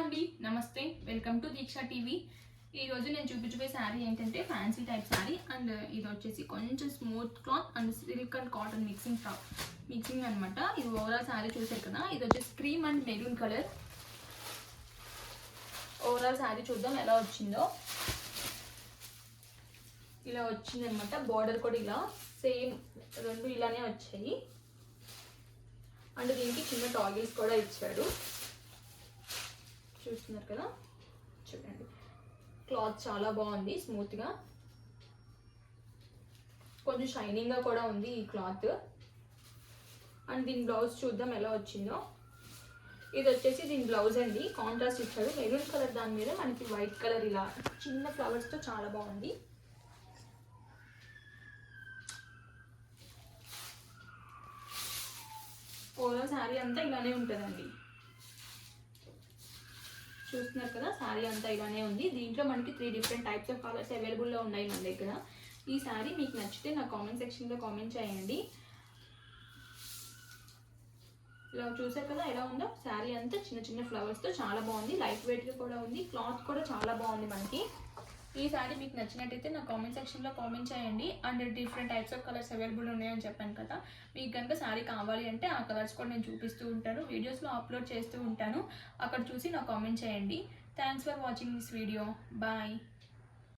అండి, నమస్తే, welcome to Deeksha TV. ఈరోజు నేను చూపించబోయే శారీ ఏంటంటే ఫ్యాన్సీ టైప్ శారీ అండ్ ఇది వచ్చేసి కొంచెం smooth cloth and silk and cotton mixing అనమాట. ఇది ఓవరాల్ శారీ చూసారు కదా. ఇది వచ్చేసి cream and maroon colour. Overall sari చూద్దాం ఎలా వచ్చిందో. ఇలా వచ్చింది అనమాట. బార్డర్ కూడా ఇలా సేమ్ రెండు ఇలానే వచ్చాయి అండ్ దీనికి చిన్న టాగిల్స్ కూడా ఇచ్చాడు. చూస్తున్నారు కదా, చూడండి క్లాత్ చాలా బాగుంది, స్మూత్గా కొంచెం షైనింగ్గా కూడా ఉంది ఈ క్లాత్. అండ్ దీని బ్లౌజ్ చూద్దాం ఎలా వచ్చిందో. ఇది వచ్చేసి దీని బ్లౌజ్ అండి, కాంట్రాస్ట్ ఇచ్చాడు మెరూన్ కలర్, దాని మీద మనకి వైట్ కలర్ ఇలా చిన్న ఫ్లవర్స్తో చాలా బాగుంది. ఓవరాల్ శారీ అంతా ఇలానే ఉంటుందండి. చూస్తున్నారు కదా, శారీ అంతా ఇలానే ఉంది. దీంట్లో మనకి 3 డిఫరెంట్ టైప్స్ ఆఫ్ కలర్స్ అవైలబుల్లో ఉన్నాయి మన దగ్గర. ఈ శారీ మీకు నచ్చితే నా కామెంట్ సెక్షన్లో కామెంట్ చేయండి. ఇలా చూసారు కదా ఎలా ఉందో. శారీ అంతా చిన్న చిన్న ఫ్లవర్స్తో చాలా బాగుంది, లైట్ వెయిట్గా కూడా ఉంది, క్లాత్ కూడా చాలా బాగుంది మనకి. ఈ శారీ మీకు నచ్చినట్టయితే నా కామెంట్ సెక్షన్లో కామెంట్ చేయండి. And different types of colours available ఉన్నాయని చెప్పాను కదా. మీకు కనుక శారీ కావాలి అంటే ఆ కలర్స్ కూడా నేను చూపిస్తూ ఉంటాను, వీడియోస్లో అప్లోడ్ చేస్తూ ఉంటాను. అక్కడ చూసి నా కామెంట్ చేయండి. Thanks for watching this video. Bye.